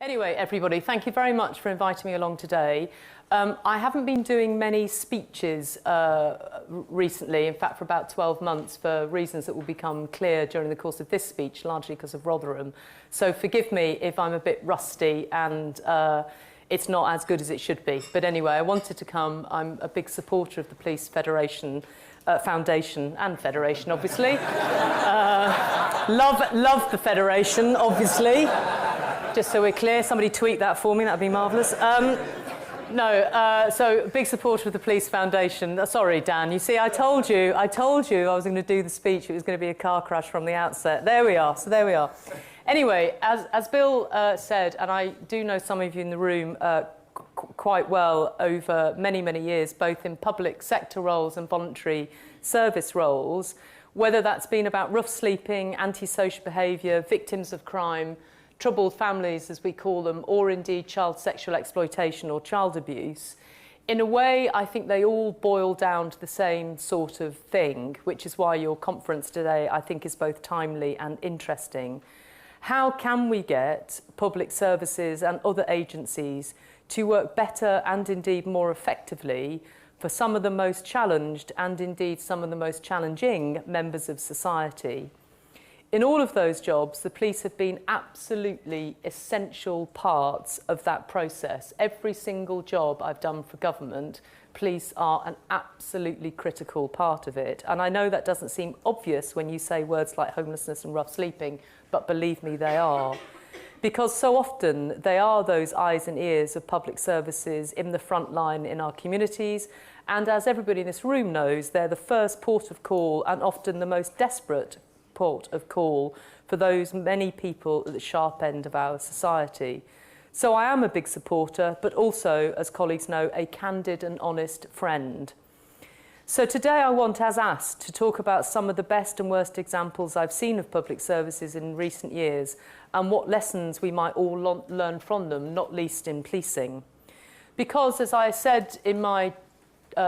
Anyway, everybody, thank you very much for inviting me along today. I haven't been doing many speeches recently, in fact for about 12 months, for reasons that will become clear during the course of this speech, largely because of Rotherham. So forgive me if I'm a bit rusty and it's not as good as it should be. But anyway, I wanted to come. I'm a big supporter of the Police Federation, Foundation and Federation, obviously. Love the Federation, obviously. Just so we're clear, somebody tweet that for me, that'd be marvellous. So big supporter of the Police Foundation. Sorry, Dan, you see, I told you I was going to do the speech, it was going to be a car crash from the outset. There we are, so there we are. Anyway, as Bill said, and I do know some of you in the room quite well over many, many years, both in public sector roles and voluntary service roles, whether that's been about rough sleeping, antisocial behaviour, victims of crime, troubled families, as we call them, or indeed child sexual exploitation or child abuse. In a way, I think they all boil down to the same sort of thing, which is why your conference today, I think, is both timely and interesting. How can we get public services and other agencies to work better and indeed more effectively for some of the most challenged and indeed some of the most challenging members of society? In all of those jobs, the police have been absolutely essential parts of that process. Every single job I've done for government, police are an absolutely critical part of it. And I know that doesn't seem obvious when you say words like homelessness and rough sleeping, but believe me, they are. Because so often they are those eyes and ears of public services in the front line in our communities. And as everybody in this room knows, they're the first port of call and often the most desperate port of call for those many people at the sharp end of our society. So I am a big supporter, but also, as colleagues know, a candid and honest friend. So today I want, as asked, to talk about some of the best and worst examples I've seen of public services in recent years and what lessons we might all learn from them, not least in policing. Because, as I said in my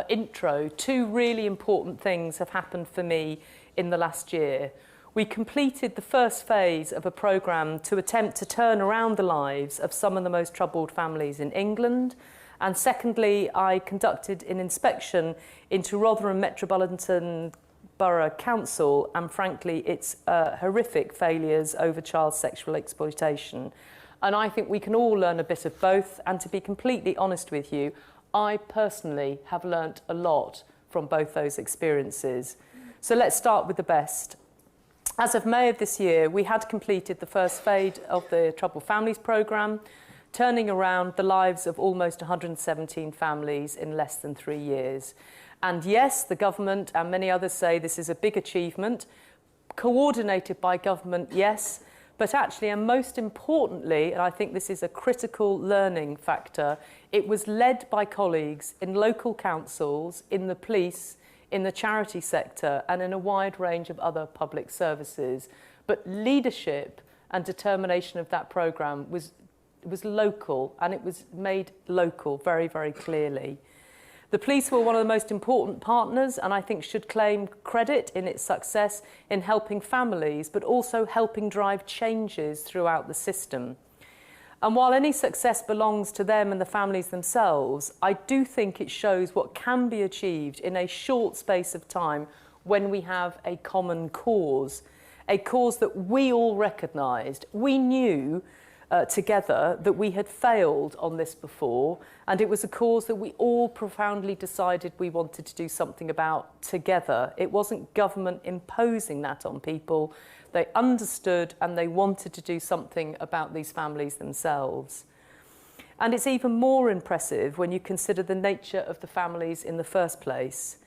intro, two really important things have happened for me in the last year. We completed the first phase of a programme to attempt to turn around the lives of some of the most troubled families in England. And secondly, I conducted an inspection into Rotherham Metropolitan Borough Council and, frankly, its horrific failures over child sexual exploitation. And I think we can all learn a bit of both. And to be completely honest with you, I personally have learnt a lot from both those experiences. So let's start with the best. As of May of this year, we had completed the first phase of the Troubled Families programme, turning around the lives of almost 117 families in less than 3 years. And yes, the government and many others say this is a big achievement, coordinated by government, yes, but actually, and most importantly, and I think this is a critical learning factor, it was led by colleagues in local councils, in the police, in the charity sector and in a wide range of other public services. But leadership and determination of that programme was local, and it was made local very, very clearly. The police were one of the most important partners and I think should claim credit in its success in helping families, but also helping drive changes throughout the system. And while any success belongs to them and the families themselves, I do think it shows what can be achieved in a short space of time when we have a common cause, a cause that we all recognised. We knew together that we had failed on this before, and it was a cause that we all profoundly decided we wanted to do something about together. It wasn't government imposing that on people. They understood and they wanted to do something about these families themselves. And it's even more impressive when you consider the nature of the families in the first place.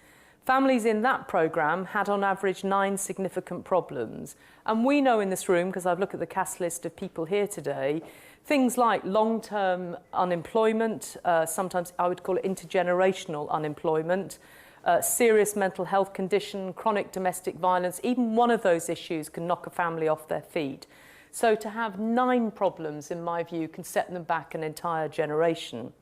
Families in that programme had on average 9 significant problems. And we know in this room, because I've looked at the cast list of people here today, things like long-term unemployment, sometimes I would call it intergenerational unemployment, serious mental health condition, chronic domestic violence. Even one of those issues can knock a family off their feet. So to have 9 problems, in my view, can set them back an entire generation.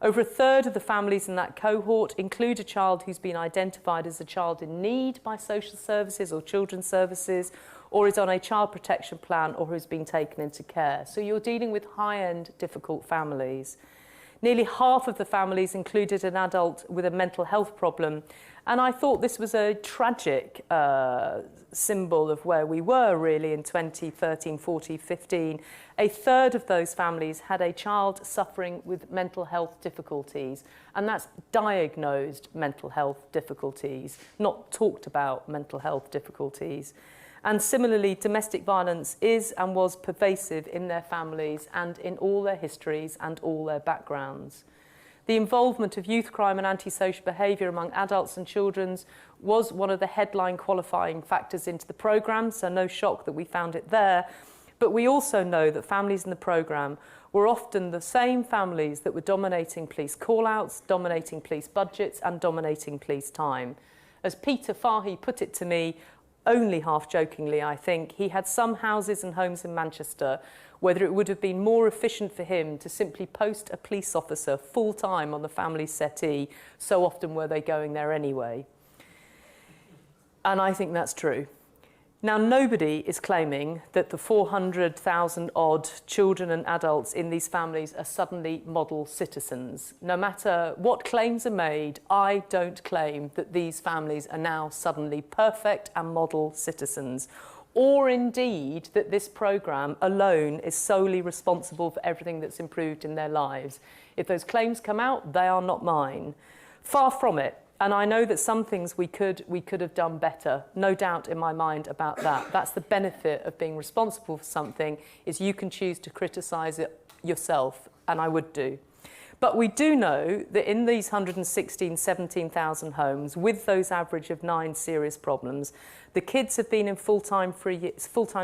Over a third of the families in that cohort include a child who's been identified as a child in need by social services or children's services, or is on a child protection plan, or who's been taken into care. So you're dealing with high-end, difficult families. Nearly half of the families included an adult with a mental health problem, and I thought this was a tragic symbol of where we were really in 2013, 14, 15. A third of those families had a child suffering with mental health difficulties, and that's diagnosed mental health difficulties, not talked about mental health difficulties. And similarly, domestic violence is and was pervasive in their families and in all their histories and all their backgrounds. The involvement of youth crime and antisocial behaviour among adults and children was one of the headline qualifying factors into the programme, so no shock that we found it there. But we also know that families in the programme were often the same families that were dominating police call-outs, dominating police budgets and dominating police time. As Peter Fahey put it to me, only half-jokingly, I think, he had some houses and homes in Manchester, whether it would have been more efficient for him to simply post a police officer full-time on the family settee, so often were they going there anyway. And I think that's true. Now, nobody is claiming that the 400,000 odd children and adults in these families are suddenly model citizens. No matter what claims are made, I don't claim that these families are now suddenly perfect and model citizens, or indeed that this programme alone is solely responsible for everything that's improved in their lives. If those claims come out, they are not mine. Far from it. And I know that some things we could have done better, no doubt in my mind about that. That's the benefit of being responsible for something, is you can choose to criticise it yourself, and I would do. But we do know that in these 17,000 homes, with those average of 9 serious problems, the kids have been in full-time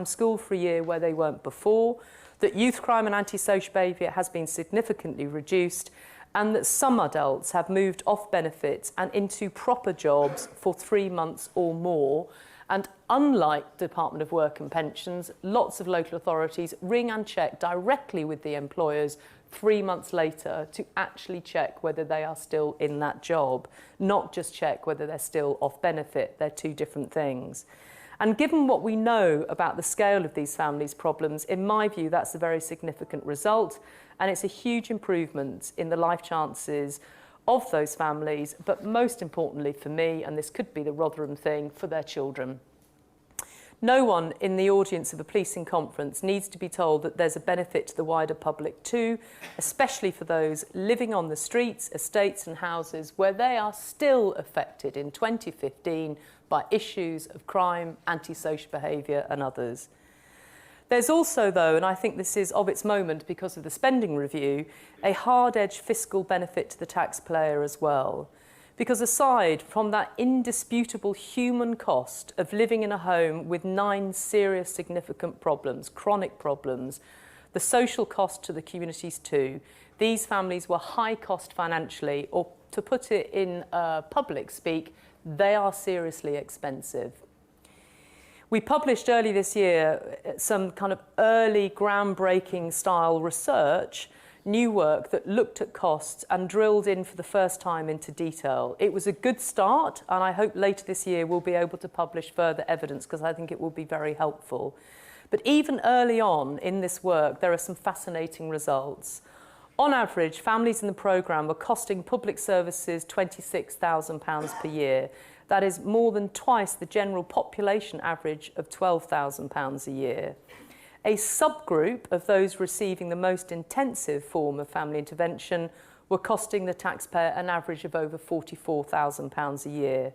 school for a year where they weren't before, that youth crime and antisocial behaviour has been significantly reduced, and that some adults have moved off benefits and into proper jobs for 3 months or more. And unlike Department of Work and Pensions, lots of local authorities ring and check directly with the employers 3 months later to actually check whether they are still in that job, not just check whether they're still off benefit. They're two different things. And given what we know about the scale of these families' problems, in my view, that's a very significant result. And it's a huge improvement in the life chances of those families, but most importantly for me, and this could be the Rotherham thing, for their children. No one in the audience of a policing conference needs to be told that there's a benefit to the wider public too, especially for those living on the streets, estates and houses where they are still affected in 2015 by issues of crime, antisocial behaviour and others. There's also, though, and I think this is of its moment because of the spending review, a hard-edged fiscal benefit to the taxpayer as well. Because aside from that indisputable human cost of living in a home with 9 serious significant problems, chronic problems, the social cost to the communities too, these families were high cost financially, or to put it in public speak, they are seriously expensive. We published early this year some kind of early groundbreaking style research, new work that looked at costs and drilled in for the first time into detail. It was a good start, and I hope later this year we'll be able to publish further evidence because I think it will be very helpful. But even early on in this work, there are some fascinating results. On average, families in the programme were costing public services £26,000 per year. That is more than twice the general population average of £12,000 a year. A subgroup of those receiving the most intensive form of family intervention were costing the taxpayer an average of over £44,000 a year.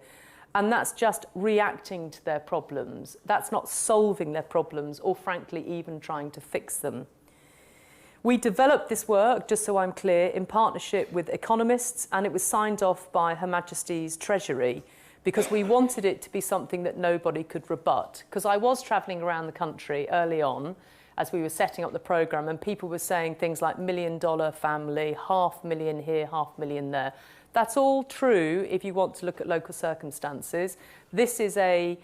And that's just reacting to their problems. That's not solving their problems or, frankly, even trying to fix them. We developed this work, just so I'm clear, in partnership with economists, and it was signed off by Her Majesty's Treasury, because we wanted it to be something that nobody could rebut. Because I was travelling around the country early on as we were setting up the programme, and people were saying things like $1 million family, $500,000 here, $500,000 there. That's all true if you want to look at local circumstances. This is a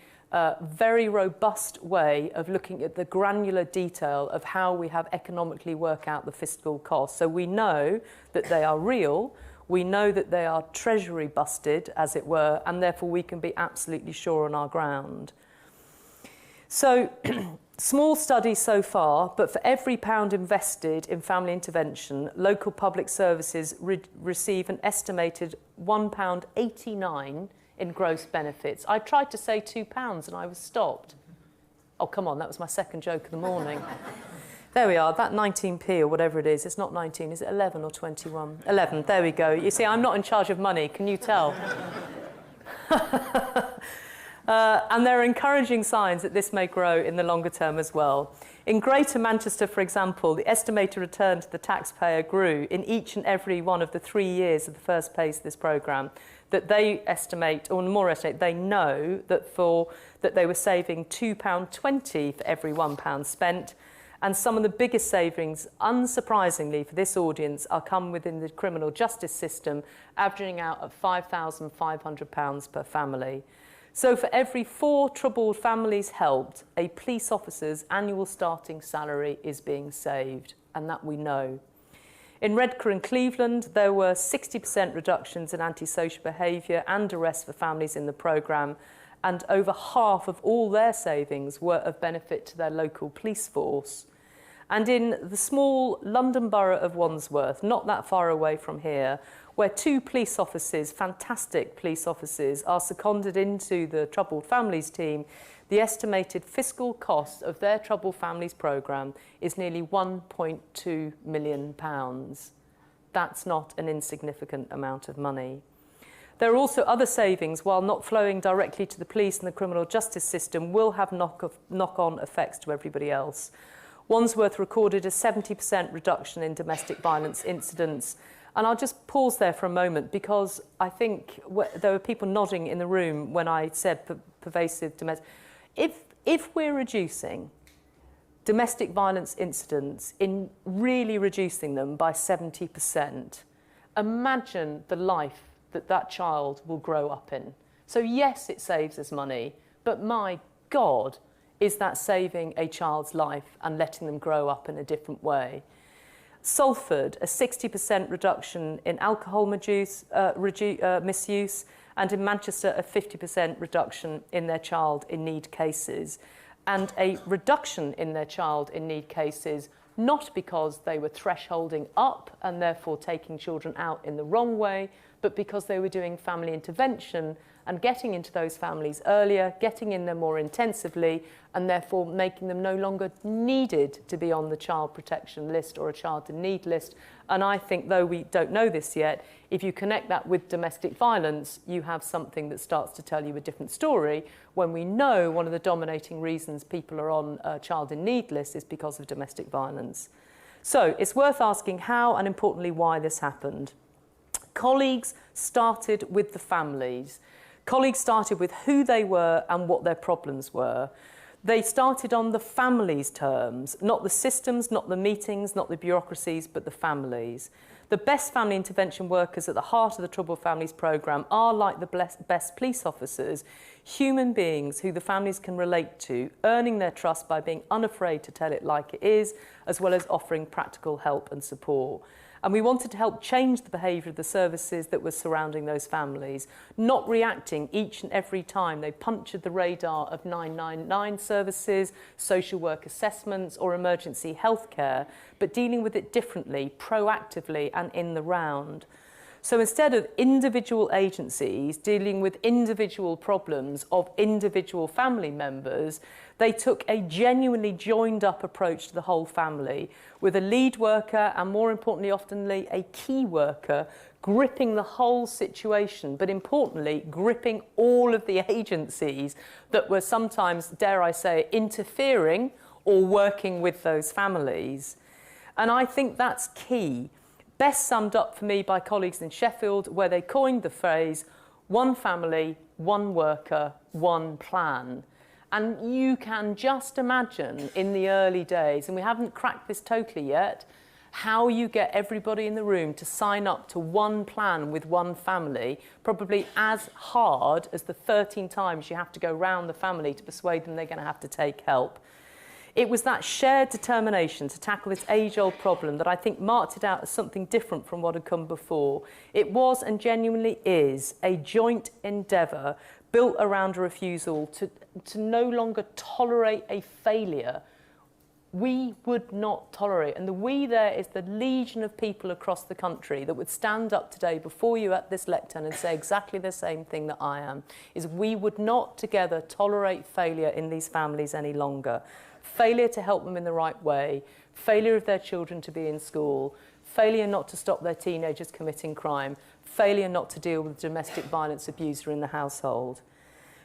very robust way of looking at the granular detail of how we have economically work out the fiscal costs. So we know that they are real. We know that they are treasury busted, as it were, and therefore we can be absolutely sure on our ground. So, small study so far, but for every £1 invested in family intervention, local public services receive an estimated £1.89 in gross benefits. I tried to say £2 and I was stopped. Oh, come on, that was my second joke of the morning. There we are, that 19p or whatever it is. It's not 19, is it 11 or 21? 11, there we go. You see, I'm not in charge of money, can you tell? And there are encouraging signs that this may grow in the longer term as well. In Greater Manchester, for example, the estimated return to the taxpayer grew in each and every one of the 3 years of the first phase of this programme, that they estimate, or more estimate, they know that they were saving £2.20 for every £1 spent. And some of the biggest savings, unsurprisingly for this audience, are come within the criminal justice system, averaging out at £5,500 per family. So for every 4 troubled families helped, a police officer's annual starting salary is being saved, and that we know. In Redcar and Cleveland, there were 60% reductions in antisocial behaviour and arrests for families in the programme, and over half of all their savings were of benefit to their local police force. And in the small London borough of Wandsworth, not that far away from here, where 2 police officers, fantastic police officers, are seconded into the Troubled Families team, the estimated fiscal cost of their Troubled Families programme is nearly £1.2 million. That's not an insignificant amount of money. There are also other savings, while not flowing directly to the police and the criminal justice system, will have knock-on effects to everybody else. Wandsworth recorded a 70% reduction in domestic violence incidents. And I'll just pause there for a moment, because I think there were people nodding in the room when I said pervasive domestic. If we're reducing domestic violence incidents, in really reducing them by 70%, imagine the life that that child will grow up in. So yes, it saves us money, but my God, is that saving a child's life and letting them grow up in a different way. Salford, a 60% reduction in alcohol misuse, and in Manchester, a 50% reduction in their child in need cases, and a reduction in their child in need cases, not because they were thresholding up and therefore taking children out in the wrong way, but because they were doing family intervention and getting into those families earlier, getting in them more intensively, and therefore making them no longer needed to be on the child protection list or a child in need list. And I think, though we don't know this yet, if you connect that with domestic violence, you have something that starts to tell you a different story, when we know one of the dominating reasons people are on a child in need list is because of domestic violence. So it's worth asking how, and importantly why, this happened. Colleagues started with the families. Colleagues started with who they were and what their problems were. They started on the families' terms, not the systems, not the meetings, not the bureaucracies, but the families. The best family intervention workers at the heart of the Troubled Families programme are, like the best police officers, human beings who the families can relate to, earning their trust by being unafraid to tell it like it is, as well as offering practical help and support. And we wanted to help change the behaviour of the services that were surrounding those families, not reacting each and every time they punctured the radar of 999 services, social work assessments or emergency healthcare, but dealing with it differently, proactively and in the round. So instead of individual agencies dealing with individual problems of individual family members, they took a genuinely joined-up approach to the whole family, with a lead worker and, more importantly, oftenly a key worker, gripping the whole situation, but importantly, gripping all of the agencies that were sometimes, dare I say, interfering or working with those families. And I think that's key. Best summed up for me by colleagues in Sheffield, where they coined the phrase, one family, one worker, one plan. And you can just imagine in the early days, and we haven't cracked this totally yet, how you get everybody in the room to sign up to one plan with one family, probably as hard as the 13 times you have to go round the family to persuade them they're going to have to take help. It was that shared determination to tackle this age-old problem that I think marked it out as something different from what had come before. It was and genuinely is a joint endeavour built around a refusal to no longer tolerate a failure, we would not tolerate. And the we there is the legion of people across the country that would stand up today before you at this lectern and say exactly the same thing that I am, is we would not together tolerate failure in these families any longer. Failure to help them in the right way, failure of their children to be in school, failure not to stop their teenagers committing crime, failure not to deal with the domestic violence abuser in the household.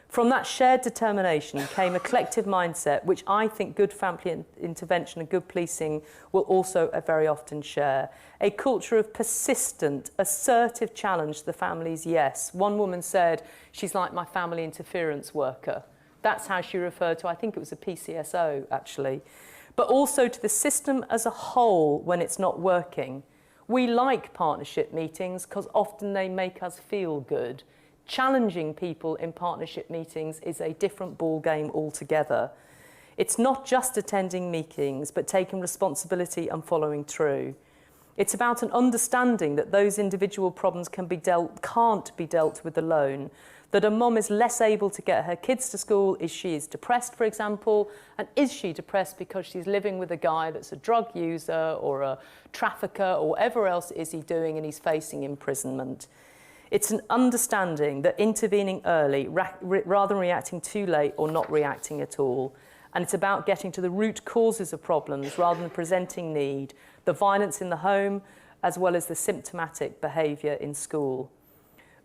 From that shared determination came a collective mindset which I think good family intervention and good policing will also very often share. A culture of persistent, assertive challenge to the family's yes. One woman said, she's like my family interference worker. That's how she referred to, I think it was a PCSO actually. But also to the system as a whole when it's not working. We like partnership meetings because often they make us feel good. Challenging people in partnership meetings is a different ball game altogether. It's not just attending meetings, but taking responsibility and following through. It's about an understanding that those individual problems can't be dealt with alone, that a mom is less able to get her kids to school if she is depressed, for example, and is she depressed because she's living with a guy that's a drug user or a trafficker or whatever else is he doing and he's facing imprisonment. It's an understanding that intervening early rather than reacting too late or not reacting at all. And it's about getting to the root causes of problems rather than presenting need, the violence in the home, as well as the symptomatic behaviour in school.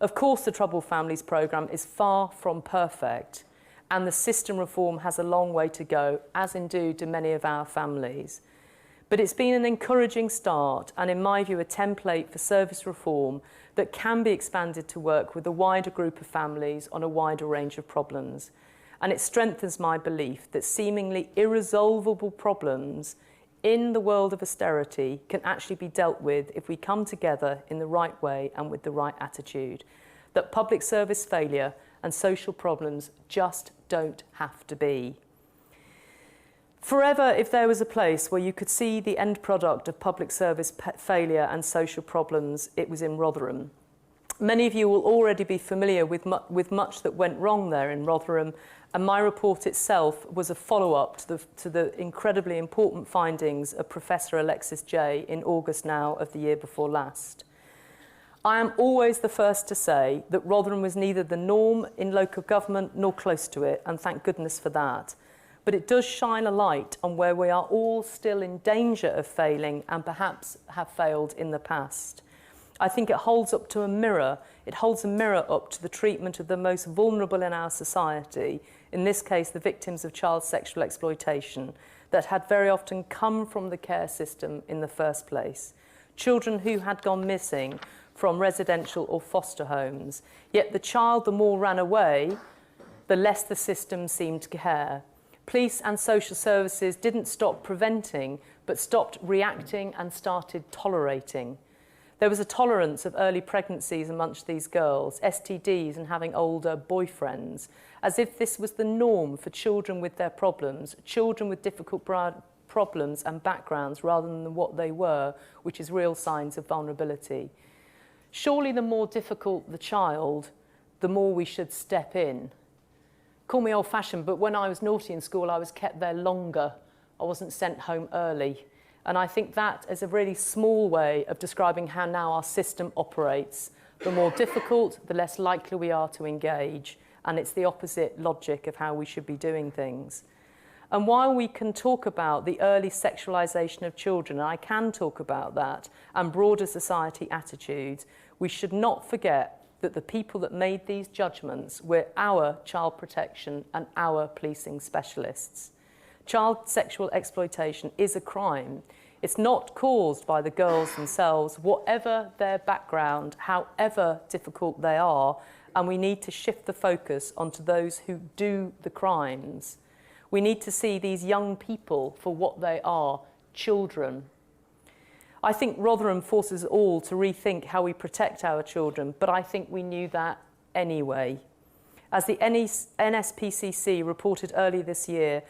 Of course, the Troubled Families programme is far from perfect, and the system reform has a long way to go, as indeed do many of our families. But it's been an encouraging start, and in my view, a template for service reform that can be expanded to work with a wider group of families on a wider range of problems. And it strengthens my belief that seemingly irresolvable problems in the world of austerity can actually be dealt with if we come together in the right way and with the right attitude. That public service failure and social problems just don't have to be. Forever, if there was a place where you could see the end product of public service failure and social problems, it was in Rotherham. Many of you will already be familiar with much that went wrong there in Rotherham, and my report itself was a follow-up to the incredibly important findings of Professor Alexis Jay in August now of the year before last. I am always the first to say that Rotherham was neither the norm in local government nor close to it, and thank goodness for that. But it does shine a light on where we are all still in danger of failing and perhaps have failed in the past. I think it holds up to a mirror. It holds a mirror up to the treatment of the most vulnerable in our society, in this case the victims of child sexual exploitation, that had very often come from the care system in the first place. Children who had gone missing from residential or foster homes. Yet the child, the more ran away, the less the system seemed to care. Police and social services didn't stop preventing, but stopped reacting and started tolerating. There was a tolerance of early pregnancies amongst these girls, STDs and having older boyfriends, as if this was the norm for children with their problems, children with difficult problems and backgrounds rather than what they were, which is real signs of vulnerability. Surely the more difficult the child, the more we should step in. Call me old-fashioned, but when I was naughty in school, I was kept there longer. I wasn't sent home early. And I think that is a really small way of describing how now our system operates. The more difficult, the less likely we are to engage. And it's the opposite logic of how we should be doing things. And while we can talk about the early sexualisation of children, and I can talk about that, and broader society attitudes, we should not forget that the people that made these judgments were our child protection and our policing specialists. Child sexual exploitation is a crime. It's not caused by the girls themselves, whatever their background, however difficult they are, and we need to shift the focus onto those who do the crimes. We need to see these young people for what they are, children. I think Rotherham forces us all to rethink how we protect our children, but I think we knew that anyway. As the NSPCC reported earlier this year,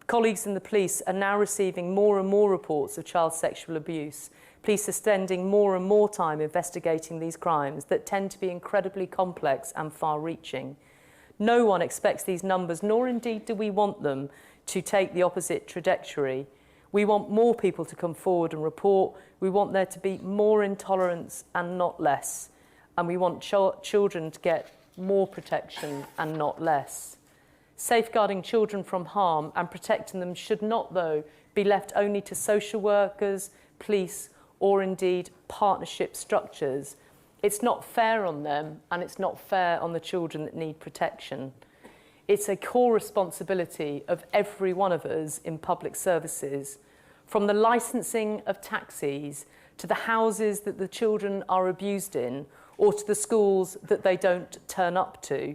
colleagues in the police are now receiving more and more reports of child sexual abuse. Police are spending more and more time investigating these crimes that tend to be incredibly complex and far-reaching. No one expects these numbers, nor indeed do we want them, to take the opposite trajectory. We want more people to come forward and report. We want there to be more intolerance and not less. And we want children to get more protection and not less. Safeguarding children from harm and protecting them should not, though, be left only to social workers, police, or indeed partnership structures. It's not fair on them, and it's not fair on the children that need protection. It's a core responsibility of every one of us in public services, from the licensing of taxis to the houses that the children are abused in, or to the schools that they don't turn up to.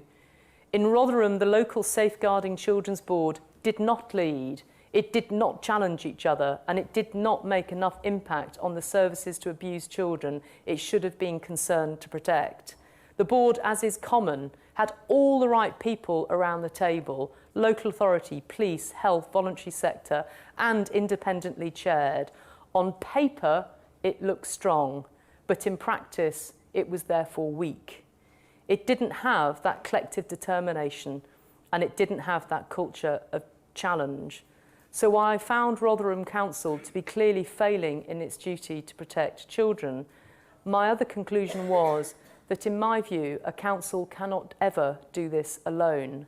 In Rotherham, the local Safeguarding Children's Board did not lead, it did not challenge each other, and it did not make enough impact on the services to abused children it should have been concerned to protect. The board, as is common, had all the right people around the table: local authority, police, health, voluntary sector, and independently chaired. On paper, it looked strong, but in practice, it was therefore weak. It didn't have that collective determination, and it didn't have that culture of challenge. So while I found Rotherham Council to be clearly failing in its duty to protect children, my other conclusion was that, in my view, a council cannot ever do this alone.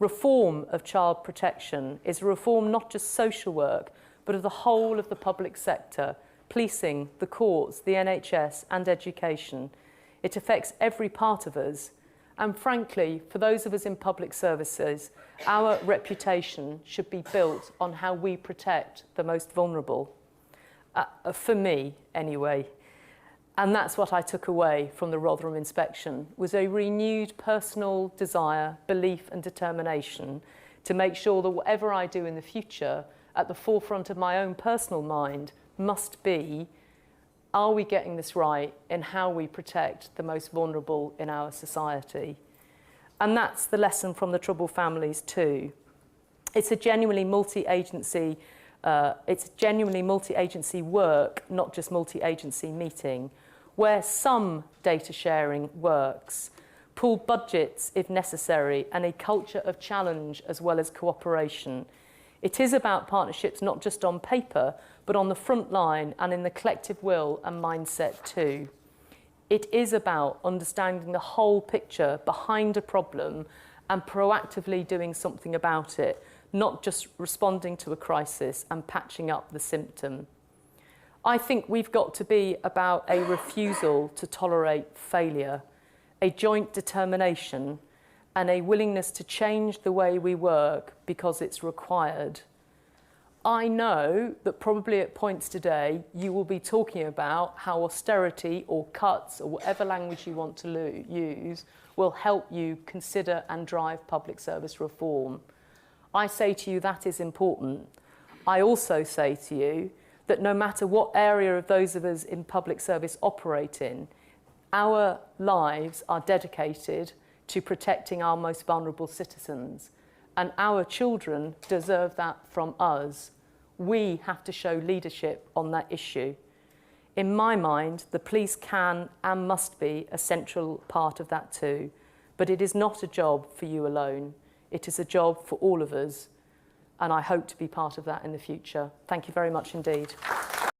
Reform of child protection is a reform not just social work, but of the whole of the public sector: policing, the courts, the NHS, and education. It affects every part of us. And frankly, for those of us in public services, our reputation should be built on how we protect the most vulnerable. For me, anyway. And that's what I took away from the Rotherham inspection, was a renewed personal desire, belief and determination to make sure that whatever I do in the future, at the forefront of my own personal mind, must be: are we getting this right in how we protect the most vulnerable in our society? And that's the lesson from the Troubled Families too. It's a genuinely multi-agency work, not just multi-agency meeting, where some data sharing works, pool budgets if necessary, and a culture of challenge as well as cooperation. It is about partnerships not just on paper, but on the front line and in the collective will and mindset too. It is about understanding the whole picture behind a problem and proactively doing something about it, not just responding to a crisis and patching up the symptom. I think we've got to be about a refusal to tolerate failure, a joint determination, and a willingness to change the way we work because it's required. I know that probably at points today you will be talking about how austerity or cuts or whatever language you want to use will help you consider and drive public service reform. I say to you that is important. I also say to you that no matter what area of those of us in public service operate in, our lives are dedicated to protecting our most vulnerable citizens, and our children deserve that from us. We have to show leadership on that issue. In my mind, the police can and must be a central part of that too, but it is not a job for you alone. It is a job for all of us, and I hope to be part of that in the future. Thank you very much indeed.